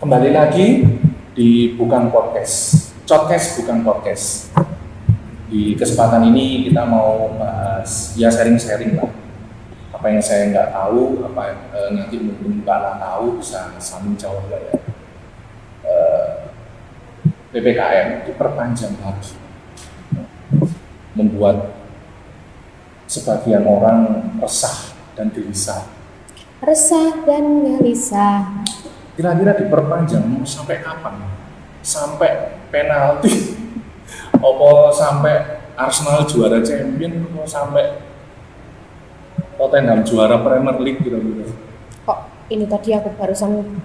Kembali lagi di Bukan Podcast, Podcast Bukan Podcast. Di kesempatan ini kita mau bahas, ya sharing-sharing lah. Apa yang saya nggak tahu, nanti mungkin Mbak Ana tahu, bisa saling jawab ya. PPKM diperpanjang lagi, membuat sebagian orang resah dan gelisah. Resah dan gelisah. Kira-kira diperpanjang mau sampai kapan? Sampai penalti? Apa sampai Arsenal juara champion? Apa sampai Tottenham juara Premier League kira-kira? Kok ini tadi aku barusan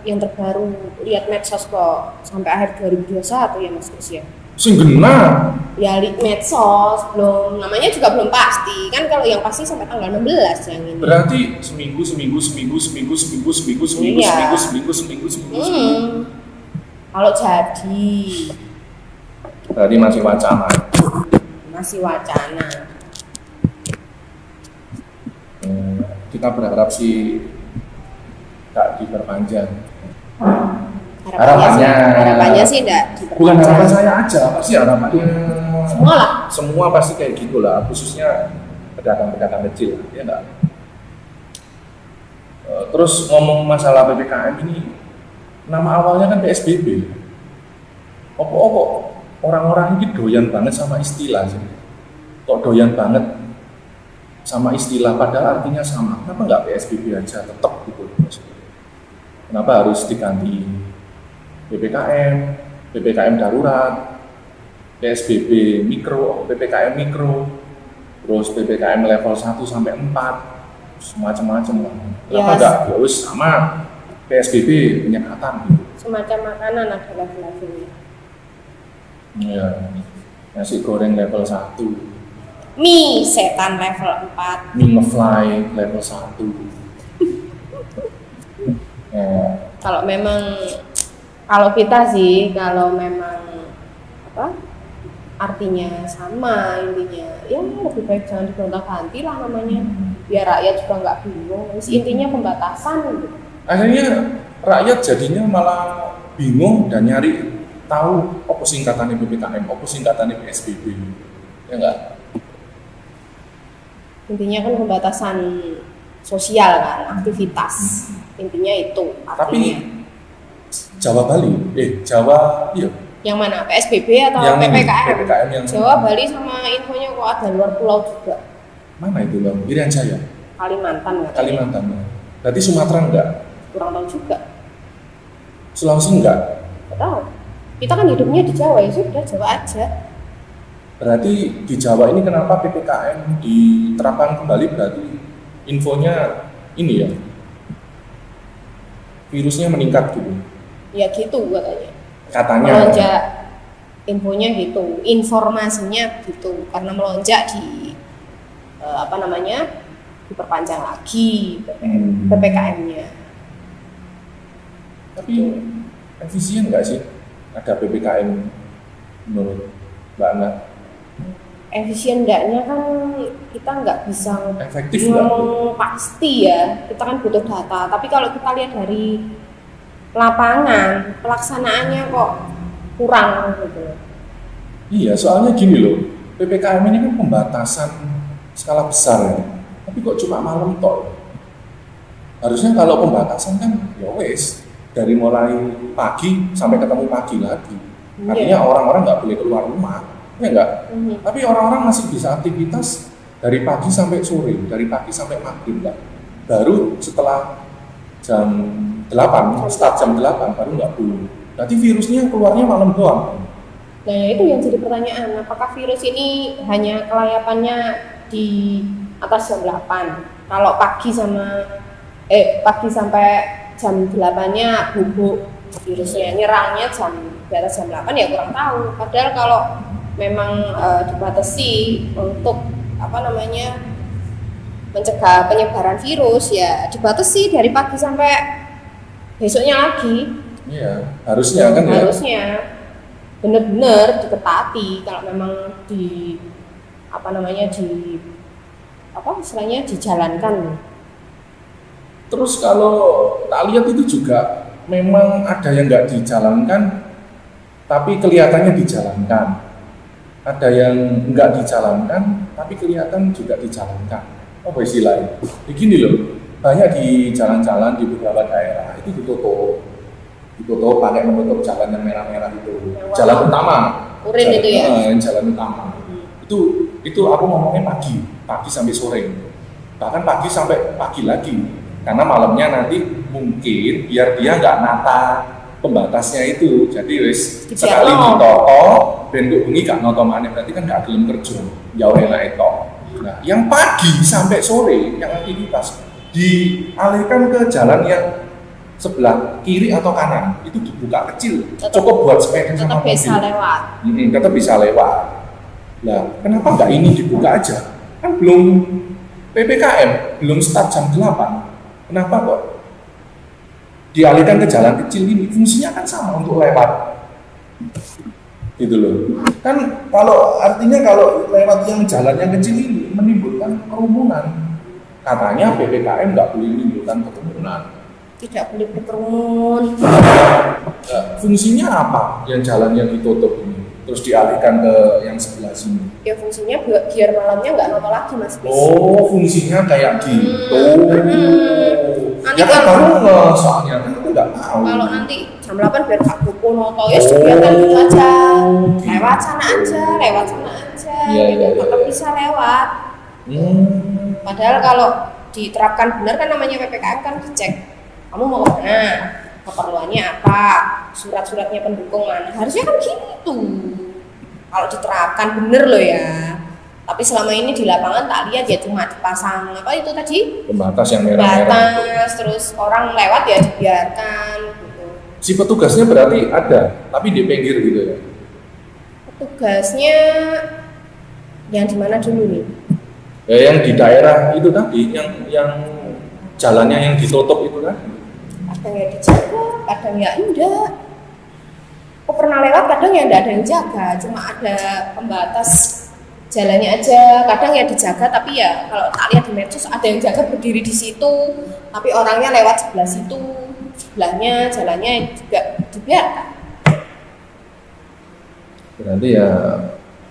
yang terbaru lihat medsos kok sampai akhir 2021 ya Mas Gus ya? Sing genah. Ya lihat medsos, belum namanya juga belum pasti kan, kalau yang pasti sampai tanggal 16 yang ini. Berarti seminggu. Iya. Seminggu. Kalau jadi Berarti masih wacana. masih wacana. Kita berharap sih tak diperpanjang. Harapannya sih enggak diperpanjang. Bukan harapan saya aja, pasti harapannya Semua lah. Semua pasti kayak gitulah, khususnya pedagang-pedagang kecil, ya enggak. Terus ngomong masalah PPKM ini, nama awalnya kan PSBB. Kok orang-orang ini doyan banget sama istilah sih. Kok doyan banget sama istilah, padahal artinya sama. Kenapa nggak PSBB aja tetap gitu? Kenapa harus diganti PPKM darurat, PSBB mikro, PPKM mikro, terus PPKM level 1 sampai 4, semacam-macam lah. Kenapa enggak? Ya wis sama PSBB penyekatan gitu. Semacam makanan ada level-levelnya. Ya, nasi goreng level 1, Mie setan level 4. mie ngefly level 1. Ya. Kalau kita sih, kalau memang artinya sama, intinya ya lebih baik jangan digonta-ganti lah namanya, biar rakyat juga nggak bingung. Intinya pembatasan gitu. Akhirnya rakyat jadinya malah bingung dan nyari tahu apa singkatannya PPKM, apa singkatannya PSBB, ya enggak? Intinya kan pembatasan sosial kan, aktivitas. Intinya itu artinya. Tapi Jawa, iya. Yang mana? PSBB atau yang PPKM? PPKM yang Jawa, Bali sama infonya kok ada luar pulau juga. mana itu Bang? Irian Jaya, Kalimantan katanya. Kalimantan. Berarti Sumatera enggak? Kurang tahu juga. Sulawesi enggak? Nggak tahu. Kita kan hidupnya di Jawa, ya sudah Jawa aja. Berarti di Jawa ini kenapa PPKM diterapkan kembali, berarti infonya ini ya, virusnya meningkat gitu. Ya gitu katanya. Katanya. Melonjak, infonya gitu, informasinya gitu, karena melonjak di diperpanjang lagi PPKM-nya. Tapi efisien nggak sih ada PPKM menurut Mbak Ana? Efisien enggaknya kan kita nggak bisa Efektif nggak? ngomong pasti ya, kita kan butuh data. Tapi kalau kita lihat dari lapangan, pelaksanaannya kok kurang gitu. Iya, soalnya gini loh, PPKM ini kan pembatasan skala besar ya, tapi kok cuma malam tok. Harusnya kalau pembatasan kan ya wes dari mulai pagi sampai ketemu pagi lagi. Artinya orang-orang nggak boleh keluar rumah, ya enggak? Tapi orang-orang masih bisa aktivitas dari pagi sampai sore, dari pagi sampai maghrib lah. Baru setelah jam 8, start jam 8 baru nggak boleh. Berarti virusnya keluarnya malam doang. Nah ya itu yang jadi pertanyaan, apakah virus ini hanya kelayapannya di atas jam 8? Kalau pagi sampai jam 8-nya bubuk virusnya, nyerangnya di atas jam 8 ya kurang tahu. Padahal kalau memang dibatasi untuk mencegah penyebaran virus ya dibatasi dari pagi sampai besoknya lagi. Iya, harusnya kan ya. Harusnya benar-benar diketati kalau memang dijalankan. Terus kalau tak lihat itu juga memang ada yang nggak dijalankan, tapi kelihatannya dijalankan. Ada yang nggak dijalankan, tapi kelihatan juga dijalankan. Apa istilahnya? Begini loh, banyak di jalan-jalan di beberapa daerah itu ditutup pakai menutup jalan yang merah-merah itu, jalan utama. Urin itu ya? Jalan utama. Itu aku ngomongnya pagi sampai sore. Bahkan pagi sampai pagi lagi. Karena malamnya nanti mungkin biar dia nggak nata pembatasnya itu. Jadi wis sekali ditoto bentuk bengi gak noto maneh, berarti kan gak gelem kerja. Ya enak itu. Nah, yang pagi sampai sore yang aktivitas dialihkan ke jalan yang sebelah kiri atau kanan itu dibuka kecil, cukup buat sepeda sama mobil. Bisa lewat. Tetap bisa lewat. Nah, kenapa nggak ini dibuka aja? Kan belum PPKM, belum start jam 8. Kenapa kok dialihkan ke jalan kecil ini? Fungsinya kan sama untuk lewat. Gitu loh. Kan artinya kalau lewat yang jalan yang kecil ini menimbulkan kerumunan. Katanya PPKM nggak boleh menimbulkan kerumunan. Tidak boleh berkerumun. Fungsinya apa yang jalan yang ditutup ini? Terus dialihkan ke yang sebelah sini. Ya fungsinya biar malamnya nggak noto lagi Mas. Oh, fungsinya kayak gitu. Nanti Ya kan baru soalnya kan aku nggak tahu. Kalau nanti jam 8 biar Pak Buku noto ya biarkan gitu aja. Lewat sana aja. Iya. Tetap bisa lewat. Padahal kalau diterapkan benar kan namanya PPKM kan dicek. Kamu mau kemana? Keperluannya apa? Surat-suratnya pendukung mana? Harusnya kan gitu. Kalau diterapkan bener loh ya. Tapi selama ini di lapangan tak lihat ya cuma dipasang apa itu tadi? Pembatas yang merah-merah. Pembatas, terus orang lewat ya dibiarkan gitu. Si petugasnya berarti ada, tapi di pinggir gitu ya? Petugasnya yang di mana dulu nih? Ya yang di daerah itu tadi, yang jalannya yang ditutup itu kan? Kadang ya dijaga, kadang ya enggak. Aku pernah lewat, kadang ya enggak ada yang jaga, cuma ada pembatas jalannya aja. Kadang ya dijaga, tapi ya kalau tak lihat di medsos ada yang jaga berdiri di situ, tapi orangnya lewat sebelah situ, sebelahnya jalannya juga dibiarkan. Berarti ya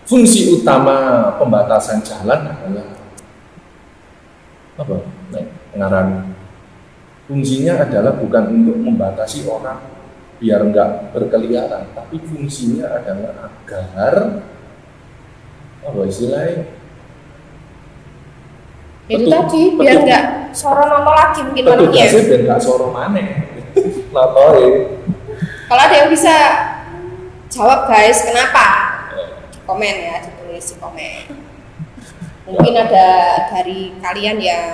fungsi utama pembatasan jalan adalah apa? Pengarang. Fungsinya adalah bukan untuk membatasi orang biar enggak berkeliaran, tapi fungsinya adalah agar apa istilahnya? Itu tadi biar enggak soro noto lagi mungkin malamnya. Biar enggak soro maneh. Notoi. Kalau ada yang bisa jawab guys, kenapa? Di komen ya, ditulis di komen. Mungkin ada dari kalian yang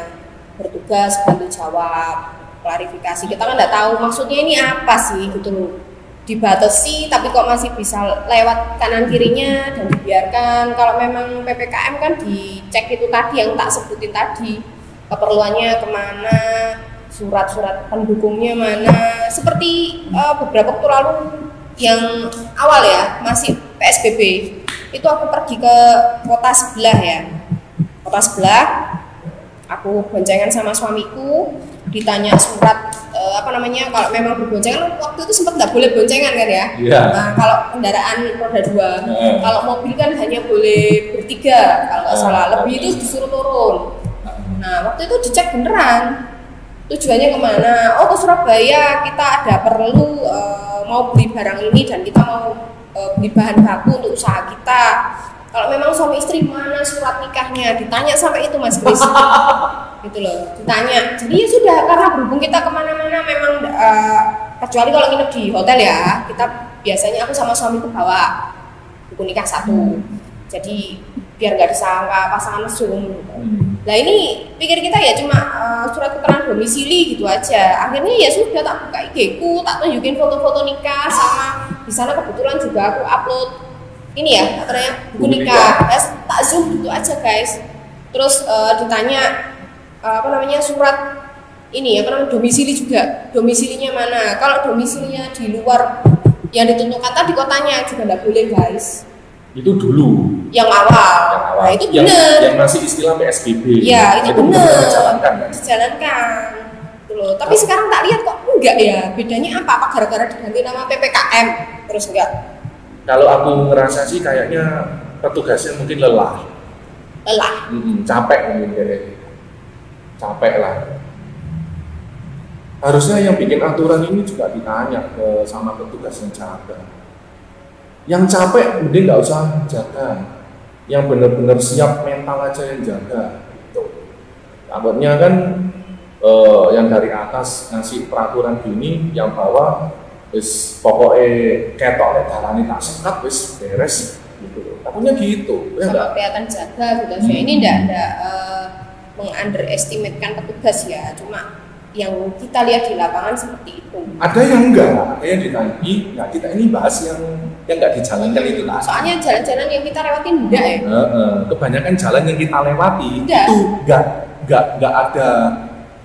bertugas bantu jawab, klarifikasi. Kita kan nggak tahu maksudnya ini apa sih gitu loh. Dibatasi tapi kok masih bisa lewat kanan kirinya dan dibiarkan. Kalau memang PPKM kan dicek itu tadi yang tak sebutin tadi, keperluannya kemana, surat-surat pendukungnya mana. Seperti beberapa waktu lalu yang awal ya masih PSBB itu aku pergi ke kota sebelah ya, kota sebelah. Aku boncengan sama suamiku, ditanya surat kalau memang berboncengan waktu itu sempat nggak boleh boncengan kan ya. Yeah. Nah, kalau kendaraan roda 2, kalau mobil kan hanya boleh bertiga kalau nggak salah, lebih itu disuruh turun. Nah waktu itu dicek beneran tujuannya kemana. Oh ke Surabaya, kita ada perlu mau beli barang ini dan kita mau beli bahan baku untuk usaha kita. Kalau memang suami istri mana surat nikahnya, ditanya sampai itu Mas Kris. Gitu loh, ditanya. Jadi ya sudah, karena berhubung kita kemana-mana memang kecuali kalau nginep di hotel ya, kita biasanya aku sama suamiku bawa buku nikah 1. Jadi biar nggak disangka pasangan mesum. Nah ini pikir kita ya cuma surat keterangan domisili gitu aja. Akhirnya ya sudah tak buka IG-ku, tak tunjukin foto-foto nikah, sama di sana kebetulan juga aku upload ini ya katanya buku nikah, tak zoom gitu aja guys. Terus ditanya surat ini domisili juga, domisilinya mana. Kalau domisilinya di luar yang ditentukan tadi kotanya juga nggak boleh guys. Itu dulu yang awal. Nah itu benar yang masih istilah PSBB ya, itu benar dijalankan gitu loh. Tapi sekarang tak lihat kok enggak ya, bedanya apa gara-gara diganti nama PPKM terus enggak? Kalau aku ngerasa sih kayaknya petugasnya mungkin lelah, capek mungkin kayak capek lah. Harusnya yang bikin aturan ini juga ditanya ke sama petugas yang jaga. Yang capek mending nggak usah jaga, yang benar-benar siap mental aja yang jaga. Gitu. Takutnya kan yang dari atas ngasih peraturan gini, yang bawah wis pokoknya ketok dalane tak sekat wis beres gitu. Takutnya gitu. Sama kelihatan jaga gitu. Ini enggak meng-underestimate-kan petugas ya, cuma yang kita lihat di lapangan seperti itu. Ada yang enggak, ada yang ditanya, nah kita ini bahas yang enggak dijalankan itu lah. Soalnya jalan-jalan yang kita lewatin enggak ya? Kebanyakan jalan yang kita lewati enggak. Itu enggak ada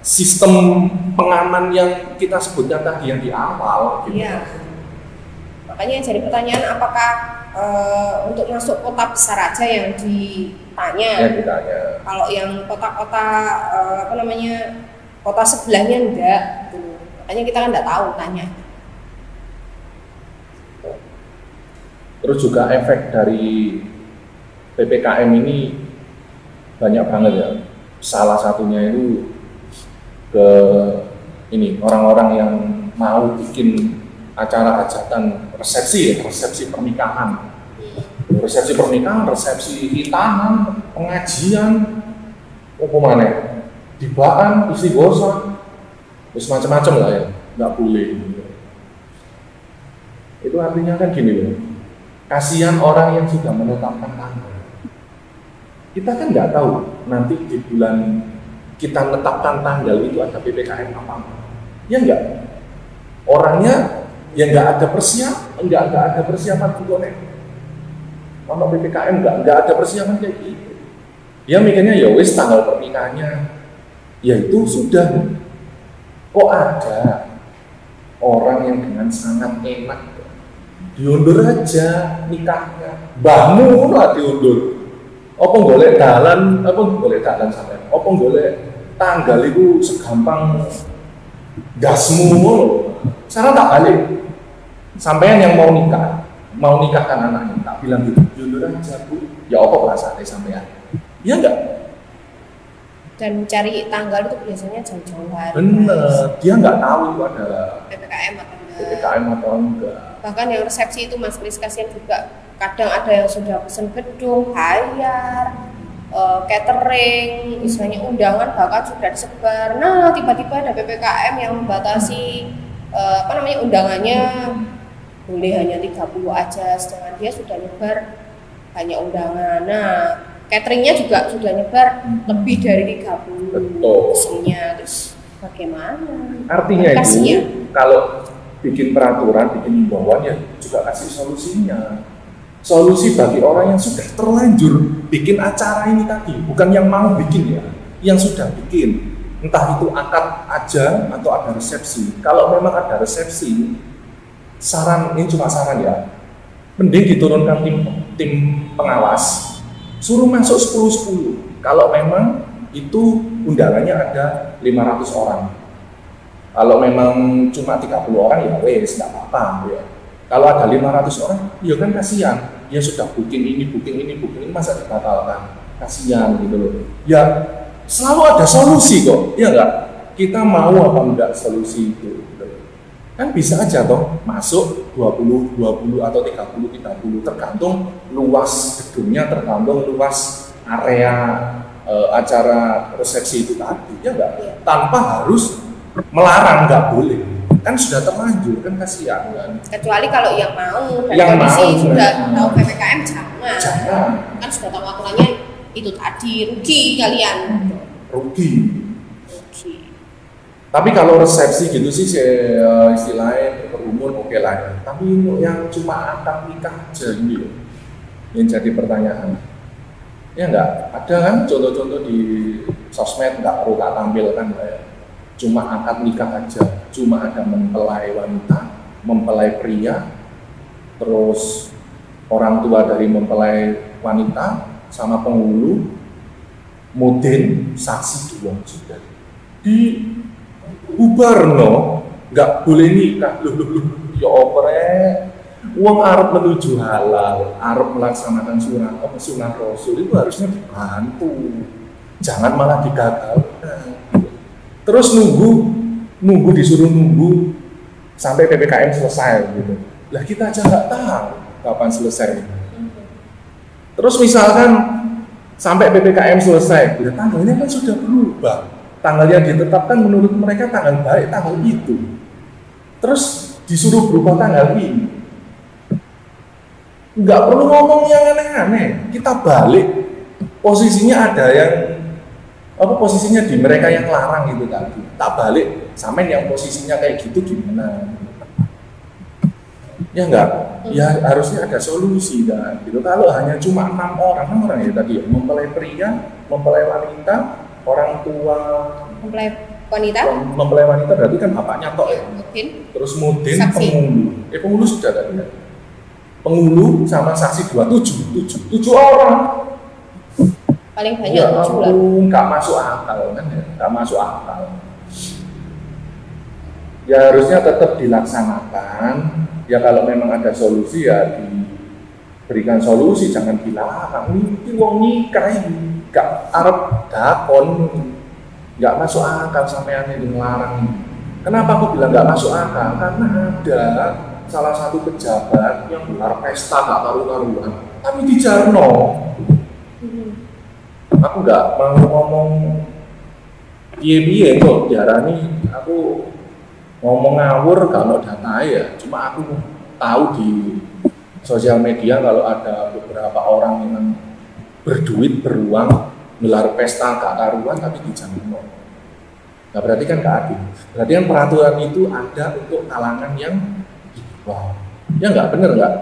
sistem pengaman yang kita sebutkan tadi yang di awal gitu. Iya. Makanya jadi pertanyaan apakah untuk masuk kota besar aja yang ditanya? Ya, ditanya. Kalau yang kota-kota kota sebelahnya enggak gitu. Makanya kita kan enggak tahu tanya. Terus juga efek dari PPKM ini banyak banget ya. Salah satunya itu ke ini orang-orang yang mau bikin acara hajatan resepsi pernikahan, resepsi hitanan, pengajian, apa mana, dibaan, istighosah, terus macam-macam lah ya, nggak boleh. Itu artinya kan gini loh, kasihan orang yang sudah menetapkan tanggal. Kita kan nggak tahu nanti di bulan kita menetapkan tanggal itu ada PPKM apa? Ya enggak. Orangnya ya enggak ada persiapan, enggak ada persiapan untuk kalau PPKM enggak ada persiapan kayak gitu. Dia mikirnya ya wis tanggal pernikahannya, ya itu sudah. Kok ada orang yang dengan sangat enak diundur aja nikahnya, mbahmu lah diundur. Apa golek dalan sampean? Apa golek tanggal itu segampang gasmu ngono. Sekarang tak balik. Sampean yang mau nikahkan anaknya, tak bilang gitu. Diundur aja, Bu. Ya apa perasaannya sampean? Ya enggak? Dan cari tanggal itu biasanya jauh-jauh hari. Bener, dia nggak tahu itu ada PPKM atau enggak. Bahkan yang resepsi itu Mas Kris kasihan juga. Kadang ada yang sudah pesen gedung, bayar, catering, misalnya undangan bahkan sudah disebar. Nah, tiba-tiba ada PPKM yang membatasi undangannya boleh hanya 30 aja, sedangkan dia sudah nyebar banyak undangan. Nah, cateringnya juga sudah nyebar lebih dari 30 pesennya. Terus bagaimana? Artinya itu kalau bikin peraturan, bikin himbauan ya juga kasih solusinya. Solusi bagi orang yang sudah terlanjur bikin acara ini tadi, bukan yang mau bikin ya, yang sudah bikin, entah itu akad aja atau ada resepsi. Kalau memang ada resepsi, ini cuma saran ya, mending diturunkan tim pengawas, suruh masuk 10-10. Kalau memang itu undangannya ada 500 orang. Kalau memang cuma 30 orang ya wes, nggak apa-apa ya. Kalau ada 500 orang, ya kan kasihan. Ya sudah booking ini, masa dibatalkan? Kasihan gitu loh. Ya selalu ada solusi kok, ya enggak? Kita mau apa enggak solusi itu? Gitu. Kan bisa aja toh masuk 20 atau 30 tergantung luas gedungnya, tergantung luas area acara resepsi itu tadi, ya enggak? Tanpa harus melarang, enggak boleh. Kan sudah terlanjur, kan kasihan kan. Kecuali kalau yang mau dan kondisi sudah tahu PPKM jangan. Kan sudah tahu aturannya itu tadi, rugi kalian. Rugi. Tapi kalau resepsi gitu sih istilahnya berumur oke lah. Tapi yang cuma akad nikah aja ini loh yang jadi pertanyaan. Ya enggak, ada kan contoh-contoh di sosmed, enggak perlu tak tampilkan ya. Cuma akad nikah aja, cuma ada mempelai wanita, mempelai pria, terus orang tua dari mempelai wanita sama penghulu, mudin, saksi dua sudah di Ubarno nggak boleh nikah. Loh, ya opere. Uang arep menuju halal, arep melaksanakan sunah Rasul itu harusnya dibantu, jangan malah digagalkan. Terus nunggu disuruh nunggu sampai PPKM selesai gitu. Lah kita aja nggak tahu kapan selesai. Terus misalkan sampai PPKM selesai, ya tanggalnya kan sudah berubah. Tanggal yang ditetapkan menurut mereka tanggal baik tanggal itu. Terus disuruh berubah tanggal ini. Nggak perlu ngomong yang aneh-aneh, kita balik posisinya ada yang posisinya di mereka yang larang gitu tadi, tak balik sampai yang posisinya kayak gitu gimana? Ya enggak, ya harusnya ada solusi kan gitu. Kalau hanya cuma 6 orang ya tadi ya, mempelai pria, mempelai wanita, orang tua, mempelai wanita berarti kan bapaknya tok ya, terus mudin, penghulu sudah tadi ya. Penghulu sama saksi 7 orang. Paling banyak 7 lah. Nggak masuk akal kan ya, nggak masuk akal. Ya harusnya tetap dilaksanakan. Ya kalau memang ada solusi ya diberikan solusi, jangan dilarang. Ini wong nikah ini, nggak arep dakon, nggak masuk akal sampai aneh dilarang. Kenapa aku bilang nggak masuk akal? Karena ada salah satu pejabat yang gelar pesta gak karu-karuan, tapi di Jarno. Aku nggak mau ngomong piye-piye kok diarani aku ngomong ngawur kalau data ya. Cuma aku tahu di sosial media kalau ada beberapa orang yang berduit beruang gelar pesta gak karuan tapi di Jarno. Nah berarti kan gak adil. Berarti kan peraturan itu ada untuk kalangan yang wah, ya nggak bener nggak?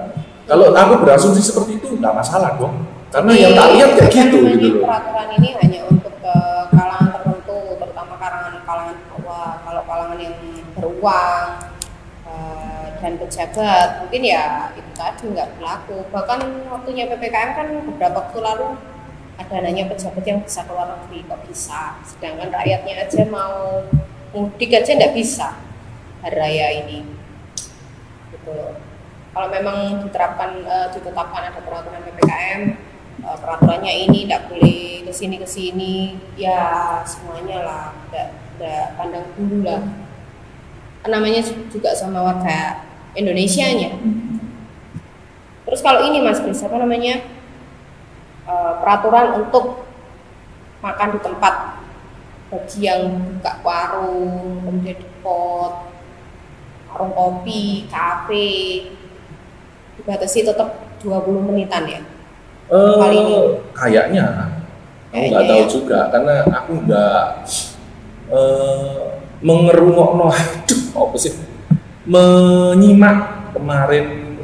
Kalau aku berasumsi seperti itu nggak masalah dong, karena yang tak lihat kayak gitu gitu loh. Peraturan ini hanya untuk kalangan tertentu, terutama kalangan bawah. Kalau kalangan yang beruang dan pejabat, mungkin ya itu tadi nggak berlaku. Bahkan waktunya PPKM kan beberapa waktu lalu ada nanya pejabat yang bisa keluar negeri kok bisa, sedangkan rakyatnya aja mau mudik aja nggak bisa hari raya ini. Kalau memang ditetapkan ada peraturan PPKM, peraturannya ini tidak boleh kesini, ya semuanya lah, tidak pandang bulu lah. Namanya juga sama warga Indonesianya. Terus kalau ini Mas Kris, apa namanya peraturan untuk makan di tempat bagi yang buka warung, kemudian di pot, warung kopi, kafe, dibatasi tetap 20 menitan ya? Kali ini? Kayaknya aku nggak tahu juga, karena aku nggak mengerungokno, menyimak kemarin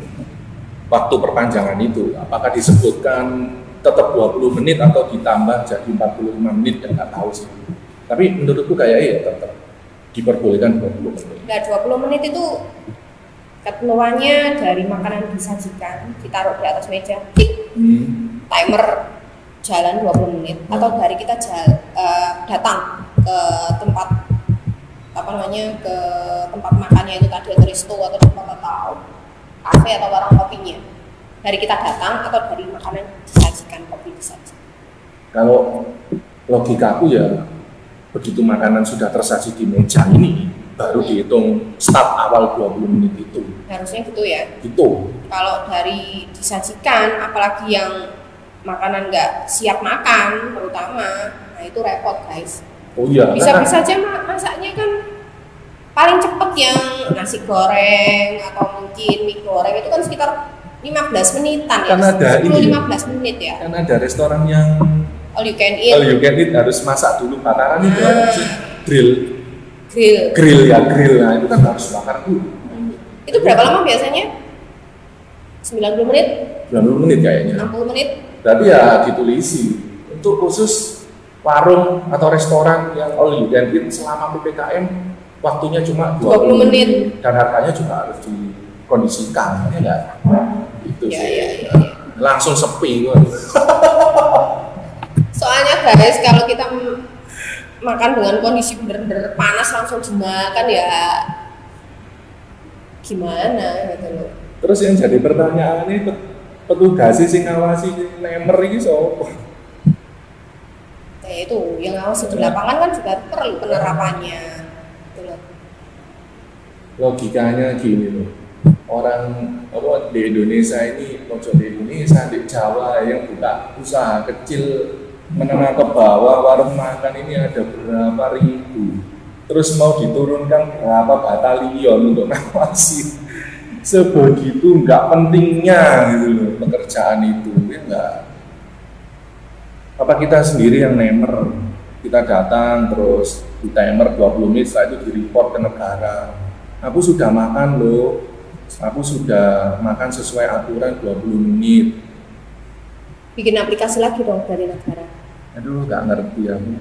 waktu perpanjangan itu, apakah disebutkan tetap 20 menit atau ditambah jadi 45 menit, ya nggak tahu sih. Tapi menurutku kayaknya ya tetap diperbolehkan 20 menit. Nah 20 menit itu ketentuannya dari makanan disajikan, ditaruh di atas meja, timer jalan 20 menit, atau dari kita datang ke tempat ke tempat makannya itu tadi, atau resto atau tempat atau kafe atau warung kopinya. Dari kita datang atau dari makanan disajikan, kopi disajikan. Kalau logikaku ya begitu makanan sudah tersaji di meja ini baru dihitung start awal 20 menit itu. Harusnya gitu ya. Gitu. Kalau dari disajikan, apalagi yang makanan nggak siap makan, terutama, nah itu repot guys. Oh iya. Bisa-bisa aja masaknya kan paling cepet yang nasi goreng atau mungkin mie goreng itu kan sekitar 15 menitan ya. Kan ada 10-15 menit ya. Kan ada restoran yang all you can eat. All you can eat harus masak dulu, bakaran itu apa sih? Grill. Nah itu kan harus bakar dulu. Itu berapa lama biasanya? 90 menit? 90 menit kayaknya. 60 menit? Berarti ya ditulisi untuk khusus warung atau restoran yang all you can eat selama PPKM waktunya cuma 20 menit dan harganya juga harus dikondisikan, ya enggak? Itu ya, sih. Ya. Langsung sepi kok. Soalnya guys, kalau kita makan dengan kondisi benar-benar panas langsung dimakan ya gimana gitu loh. Terus yang jadi pertanyaan ini petugas sing ngawasi nemer iki sapa? Kayak itu yang ngawasi di lapangan kan juga perlu penerapannya gitu loh. Logikanya gini loh. Orang apa di Indonesia ini, pojok di Indonesia, di Jawa yang buka usaha kecil menengah ke bawah, warung makan ini ada berapa ribu. Terus mau diturunkan berapa batalion untuk ngawasi. Sebegitu nggak pentingnya gitu loh pekerjaan itu, ya enggak. Apa kita sendiri yang nemer, kita datang terus di timer 20 menit, setelah itu di-report ke negara. Aku sudah makan loh, aku sudah makan sesuai aturan 20 menit. Bikin aplikasi lagi dong dari negara. Aduh, nggak ngerti aku.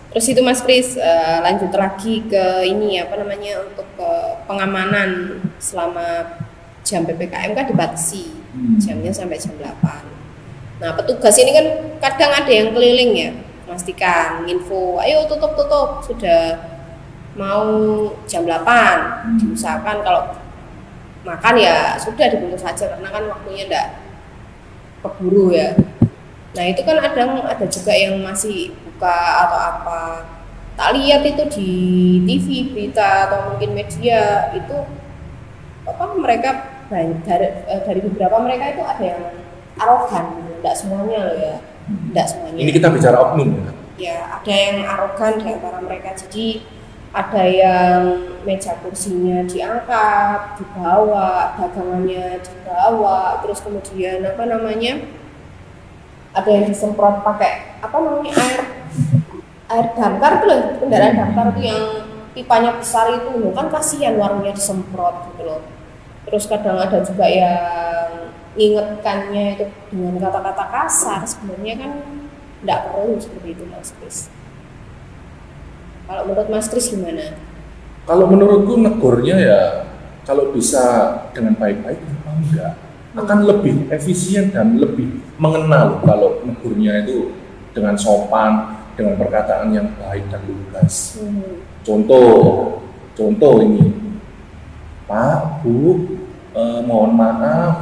Terus itu Mas Kris, lanjut lagi ke ini apa namanya untuk pengamanan selama jam PPKM kan dibatasi jamnya sampai jam 8. Nah petugas ini kan kadang ada yang keliling ya, memastikan info, ayo tutup sudah mau jam 8, diusahakan kalau makan ya sudah dibungkus saja karena kan waktunya enggak keburu ya. Nah itu kan ada juga yang masih buka atau apa. Tak lihat itu di TV berita atau mungkin media itu apa mereka dari beberapa mereka itu ada yang arogan, tidak semuanya loh ya, tidak semuanya. Ini kita bicara oknum ya? Ya ada yang arogan di antara mereka, jadi ada yang meja kursinya diangkat, dibawa, dagangannya dibawa, terus kemudian apa namanya? Ada yang disemprot pakai apa namanya air damkar tuh loh, kendaraan damkar tuh yang pipanya besar itu loh, kan kasihan warungnya disemprot gitu loh. Terus kadang ada juga yang ngingetkannya itu dengan kata-kata kasar, sebenarnya kan tidak perlu seperti itu Mas Kris. Kalau menurut Mas Kris gimana? Kalau menurutku negornya ya kalau bisa dengan baik-baik kenapa enggak? Akan lebih efisien dan lebih mengenal kalau negurnya itu dengan sopan, dengan perkataan yang baik dan lugas. Contoh ini, Pak, Bu, mohon maaf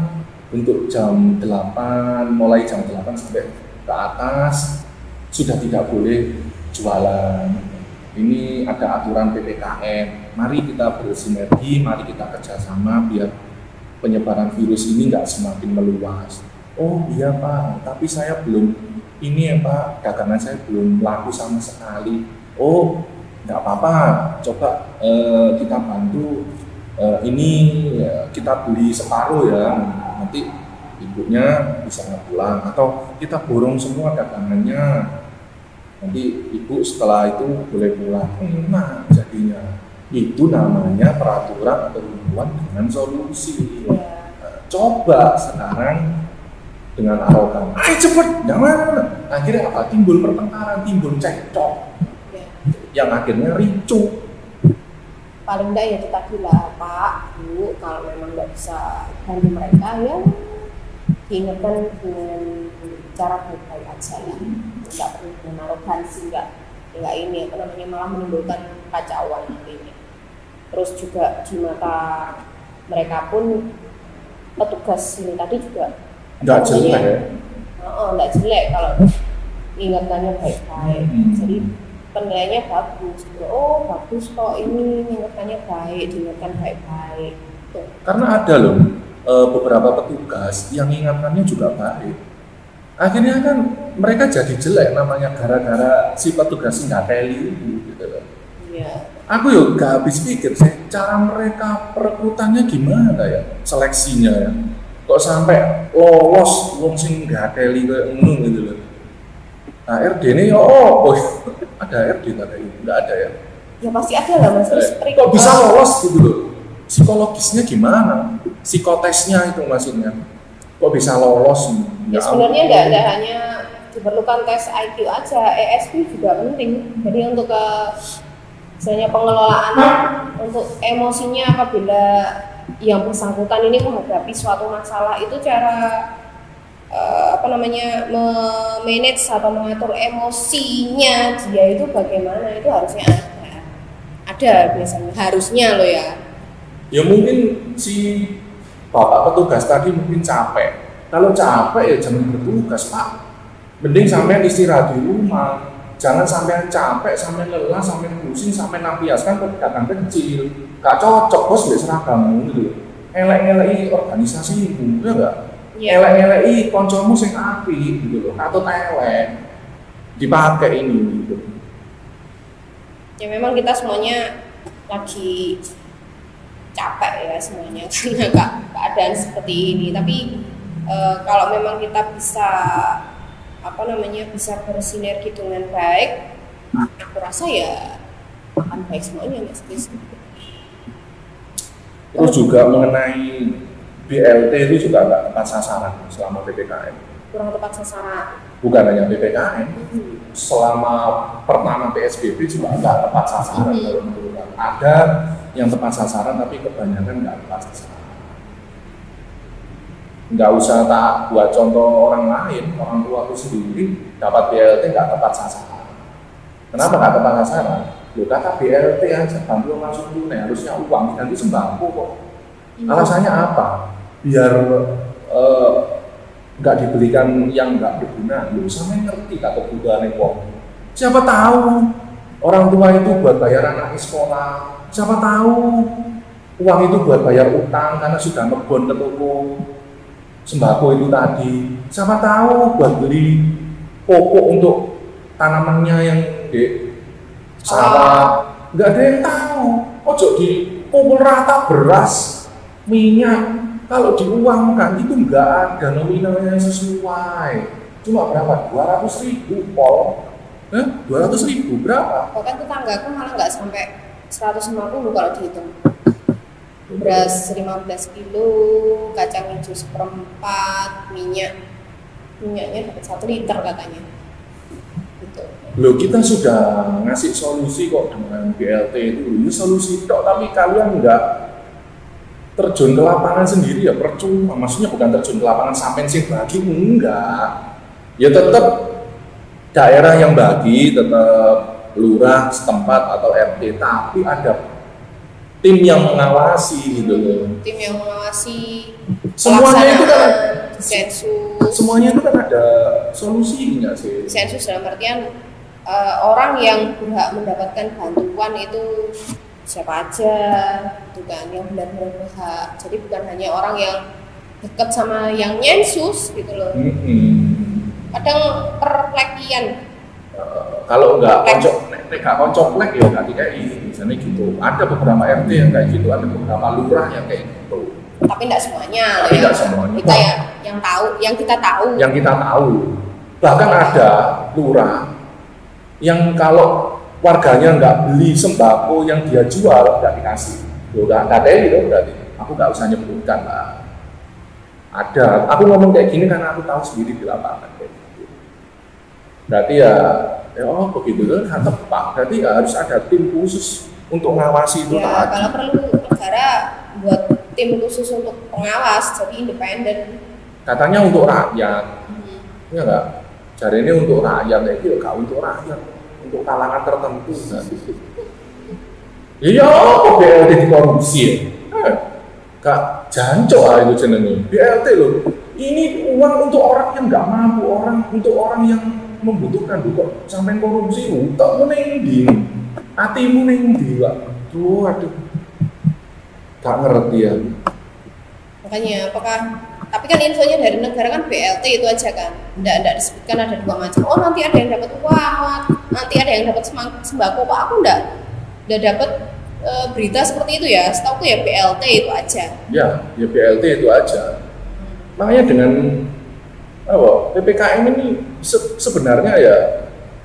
untuk jam 8, mulai jam 8 sampai ke atas sudah tidak boleh jualan. Ini ada aturan PPKM. Mari kita bersinergi, mari kita kerjasama biar penyebaran virus ini nggak semakin meluas. Oh iya Pak, tapi saya belum ini ya Pak, dagangan saya belum laku sama sekali. Oh nggak apa-apa, coba kita bantu ini kita beli separuh ya, nanti ibunya bisa pulang atau kita borong semua dagangannya, nanti ibu setelah itu boleh pulang. Nah jadinya itu namanya peraturan atau hubungan dengan solusi. Coba sekarang dengan arogan, ayo cepet, jangan. Akhirnya apa? Timbul pertengkaran, timbul cekcok, yang akhirnya ricu. Paling enggak ya kita bilang Pak, Bu, kalau memang nggak bisa bantu mereka ya diingatkan dengan cara baik-baik aja ya, nggak perlu dengan arogansi, nggak ini apa namanya malah menimbulkan kacauan nantinya. Terus juga di mata mereka pun petugas ini tadi juga nggak jelek ya? Nggak jelek kalau ingatannya baik-baik. Jadi penilaiannya bagus. Oh bagus kok ini ingatannya baik, diingatkan baik-baik. Tuh. Karena ada loh beberapa petugas yang ingatannya juga baik. Akhirnya kan mereka jadi jelek namanya gara-gara si petugas nggak teli gitu loh. Iya. Aku yuk gak habis pikir sih cara mereka perekrutannya gimana ya, seleksinya ya. Kok sampai lolos wong sing gak teli kayak ngono gitu loh. Nah RD ini ada RD nggak kayak gitu? Nggak ada ya? Ya pasti ada lah Mas. Kok bisa lolos gitu loh? Psikologisnya gimana? Psikotesnya itu maksudnya. Kok bisa lolos? Ya sebenarnya nggak hanya diperlukan tes IQ aja, ESP juga penting. Jadi untuk misalnya pengelolaan untuk emosinya apabila yang bersangkutan ini menghadapi suatu masalah itu cara manage atau mengatur emosinya dia itu bagaimana itu harusnya ada biasanya harusnya loh ya. Ya mungkin si bapak petugas tadi mungkin capek. Kalau capek ya jangan bertugas Pak. Mending sampai istirahat di rumah. Jangan sampai capek, sampai lelah, sampai pusing, sampai nampiaskan kegiatan kecil. Gak cocok bos di seragammu gitu. Elek-eleki organisasimu, ya enggak? Elek-eleki koncomu sing apik gitu loh. Atau elek dipakai ini gitu. Ya memang kita semuanya lagi capek ya semuanya karena keadaan seperti ini. Tapi kalau memang kita bisa bisa bersinergi dengan baik, aku rasa ya akan baik semuanya Mas Kris. Terus juga mengenai BLT itu juga nggak tepat sasaran selama PPKM. Kurang tepat sasaran. Bukan hanya PPKM, selama pertama PSBB juga nggak tepat sasaran. Kalau menurut aku. Ada yang tepat sasaran tapi kebanyakan nggak tepat sasaran. Nggak usah tak buat contoh orang lain, orang tua aku sendiri dapat BLT nggak tepat sasaran. Kenapa nggak tepat sasaran? Loh kata BLT aja, bantuan langsung tunai, harusnya uang ganti sembako kok. Alasannya apa? Biar nggak dibelikan yang nggak berguna. Lu sama ngerti kata kebutuhan kok. Siapa tahu orang tua itu buat bayar anak sekolah. Siapa tahu uang itu buat bayar utang karena sudah ngebon ke toko sembako itu tadi. Siapa tahu buat beli pupuk untuk tanamannya yang di sawah. Nggak ada yang tahu. Ojo dipukul rata beras, minyak. Kalau diuangkan itu nggak ada nominalnya yang sesuai. Cuma berapa? 200.000 pol. 200.000 berapa? Bahkan tetanggaku malah nggak sampai 150 kalau dihitung. Beras 15 kilo, kacang hijau 1/4, minyaknya dapat 1 liter katanya. Gitu. Loh kita sudah ngasih solusi kok dengan BLT itu. Ini solusi tok, tapi kalian nggak terjun ke lapangan sendiri ya percuma. Maksudnya bukan terjun ke lapangan sampai sih bagi, enggak. Ya tetap daerah yang bagi, tetap lurah setempat atau RT, tapi ada tim yang mengawasi gitu loh. Tim yang mengawasi. Semuanya itu kan sensus. Semuanya itu kan ada solusinya sih. Sensus dalam artian orang yang berhak mendapatkan bantuan itu siapa aja, gitu kan, yang benar-benar berhak. Jadi bukan hanya orang yang dekat sama yang nyensus gitu loh. Kadang perlekian. Kalau nggak kocok lek ya nggak DKI, misalnya gitu. Ada beberapa RT yang kayak gitu, ada beberapa lurah yang kayak gitu. Tapi tidak semuanya. Tapi tidak semuanya. Kita yang tahu, yang kita tahu. Yang kita tahu. Bahkan ada lurah yang kalau warganya nggak beli sembako yang dia jual nggak dikasih. Udah nggak ada itu berarti. Aku nggak usah nyebutkan lah. Ada. Aku ngomong kayak gini karena aku tahu sendiri di lapangan. Berarti ya begitu kan tepat. Berarti ya harus ada tim khusus untuk mengawasi itu ya, tadi. Kalau perlu negara buat tim khusus untuk pengawas, jadi independen. Katanya untuk rakyat, ya nggak? Jadi ini untuk rakyat, itu nggak untuk rakyat, untuk kalangan tertentu. Iya, BLT dikorupsi ya? Kak jancok lah itu jenenge. BLT loh. Ini uang untuk orang yang nggak mampu, untuk orang yang membutuhkan kok sampai korupsi utakmu nengdi hatimu nengdi Pak. Aduh gak ngerti ya. Makanya tapi kan infonya dari negara kan BLT itu aja kan, enggak disebutkan ada 2 macam. Oh nanti ada yang dapat uang, nanti ada yang dapat sembako. Pak aku enggak dapat berita seperti itu ya. Setahu ya BLT itu aja. Ya BLT itu aja. Makanya dengan PPKM ini sebenarnya ya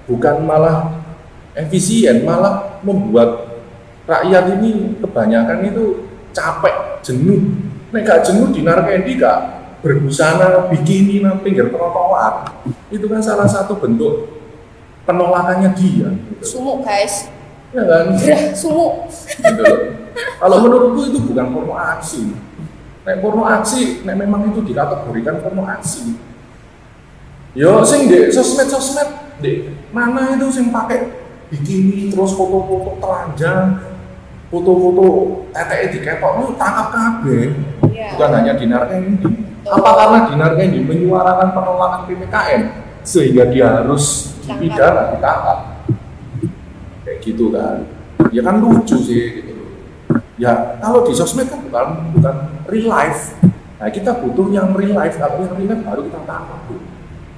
bukan malah efisien, malah membuat rakyat ini kebanyakan itu capek, jenuh. Nek gak jenuh di narkendi gak berbusana bikini nang pinggir trotoar. Itu kan salah satu bentuk penolakannya dia. Gitu. Sumuk guys. Ya kan? Sumuk. Gitu. Kalau menurutku itu bukan porno aksi. Nek porno aksi, nek memang itu dikategorikan porno aksi. Yo sing di sosmed di mana itu sing pakai bikini terus foto-foto telanjang foto-foto TTE diketok itu tangkap kabeh. Yeah. Bukan hanya Dinar Kendi. Apa karena Dinar Kendi menyuarakan penolakan PPKM sehingga dia harus dipidana, ditangkap? Kayak gitu kan. Ya kan lucu sih gitu. Ya kalau di sosmed kan bukan real life. Nah kita butuh yang real life, kalau yang real life baru kita tangkap tuh.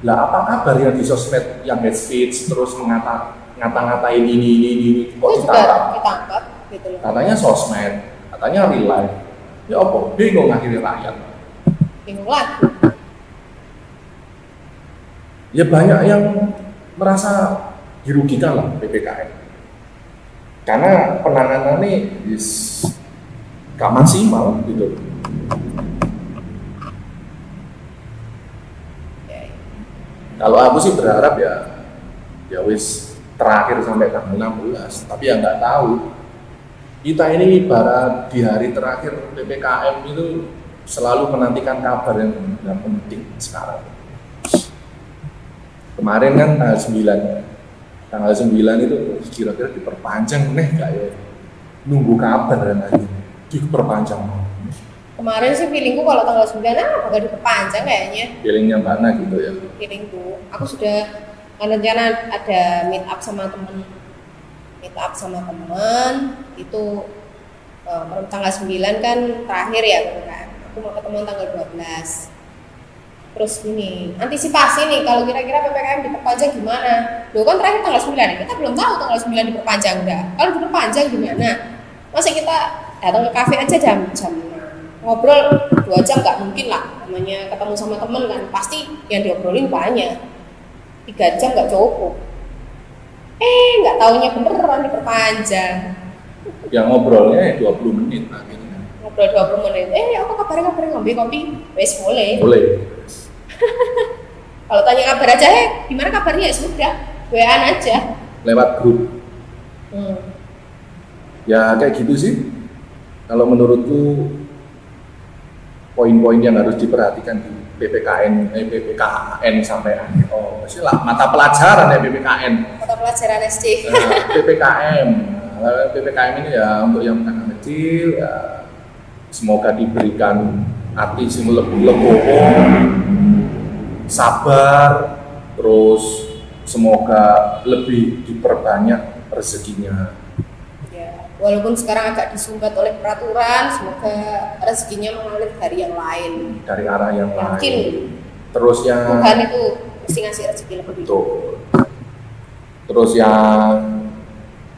Lah apa kabar yang di sosmed yang hate speech terus ngata-ngatain ini kok ditangkap gitu loh. Katanya sosmed, katanya real life. Ya apa? Bingung akhirnya rakyat. Bingung lagi. Ya banyak yang merasa dirugikan lah PPKM. Karena penanganannya gak maksimal gitu. Kalau aku sih berharap ya wis terakhir sampai tanggal 16, tapi ya nggak tahu. Kita ini ibarat di hari terakhir PPKM itu selalu menantikan kabar yang penting sekarang. Kemarin kan tanggal 9 itu kira-kira diperpanjang nggak ya? Nunggu kabar dan lagi diperpanjang. Kemarin sih feelingku kalau tanggal 9 bakal diperpanjang kayaknya. Feelingnya mana gitu ya? Feelingku, aku sudah rencana ada meet up sama temen itu tanggal 9 kan terakhir ya kan. Aku mau ketemu tanggal 12. Terus ini antisipasi nih kalau kira-kira PPKM diperpanjang gimana? Loh kan terakhir tanggal 9, kita belum tahu tanggal 9 diperpanjang enggak. Kalau diperpanjang gimana? Masa kita datang ke kafe aja jam ngobrol 2 jam nggak mungkin lah, namanya ketemu sama temen kan pasti yang diobrolin banyak. 3 jam nggak cukup. Nggak taunya beneran diperpanjang. Ya ngobrolnya 20 menit akhirnya. Ngobrol 20 menit. Apa kabarnya ngombe kopi? Wes boleh. Boleh. Kalau tanya kabar aja, gimana kabarnya? Ya sudah, WA-an aja. Lewat grup. Ya kayak gitu sih. Kalau menurutku poin-poin yang harus diperhatikan di PPKN sampai akhir. Mata pelajaran ya PPKN. Mata pelajaran SD. PPKM ini ya untuk yang anak kecil ya semoga diberikan hati sing legowo, sabar, terus semoga lebih diperbanyak rezekinya. Ya, walaupun sekarang agak disumbat oleh peraturan, semoga rezekinya mengalir dari yang lain. Dari arah yang Yakin. lain. Terus yang Tuhan itu mesti ngasih rezeki lebih. Betul. Terus yang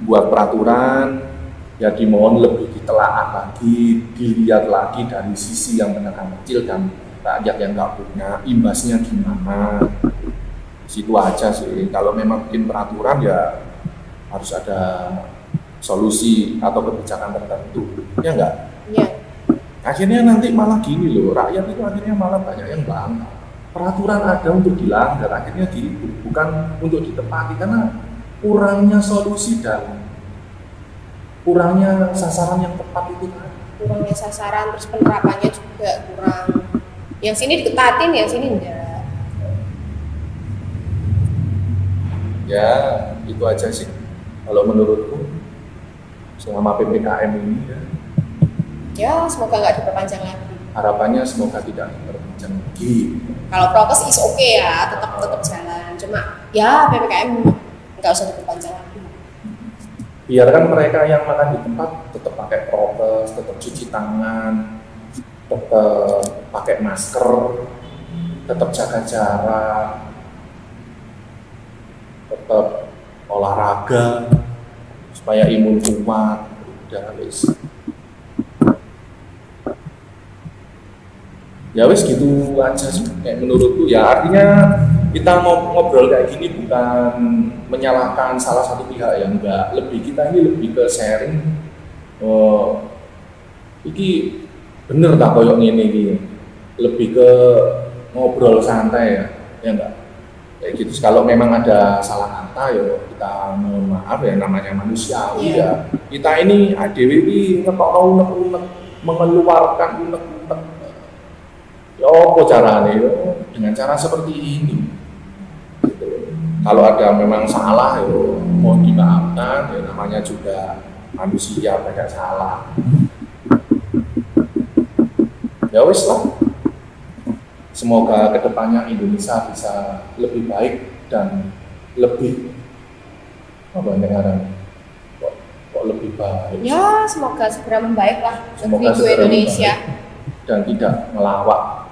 buat peraturan ya dimohon lebih ditelaah lagi, dilihat lagi dari sisi yang menengah kecil dan rakyat yang nggak punya, imbasnya gimana. Situ aja sih. Kalau memang bikin peraturan ya harus ada solusi atau kebijakan tertentu, ya enggak? Iya. Akhirnya nanti malah gini loh, rakyat itu akhirnya malah banyak yang bangga. Peraturan ada untuk dilanggar, akhirnya gitu, bukan untuk ditepati karena kurangnya solusi dan kurangnya sasaran yang tepat itu kan. Kurangnya sasaran, terus penerapannya juga kurang. Yang sini diketatin, yang sini enggak. Ya, itu aja sih. Kalau menurutku selama PPKM ini ya semoga nggak diperpanjang lagi. Harapannya semoga tidak diperpanjang lagi. Kalau prokes is oke ya, tetap jalan. Cuma ya PPKM nggak usah diperpanjang lagi. Biarkan mereka yang makan di tempat tetap pakai prokes, tetap cuci tangan, tetap pakai masker, tetap jaga jarak, tetap olahraga supaya imun kuat. Udah wis. Ya wis gitu aja sih kayak menurutku ya, artinya kita mau ngobrol kayak gini bukan menyalahkan salah satu pihak ya, enggak, lebih kita ini lebih ke sharing iki bener tak koyok ngene iki, lebih ke ngobrol santai ya enggak kayak gitu. Kalau memang ada salah kata ya kita mohon maaf ya, namanya manusiawi ya. Kita ini ADW ini unek-unek mengeluarkan unek-unek. Ya apa caranya ya? Dengan cara seperti ini. Gitu. Kalau ada memang salah ya mohon dimaafkan ya, namanya juga manusia banyak salah. Ya wis lah. Semoga kedepannya Indonesia bisa lebih baik dan lebih kok lebih baik. Ya, semoga segera membaik lah Semoga negeri Indonesia dan tidak melawak.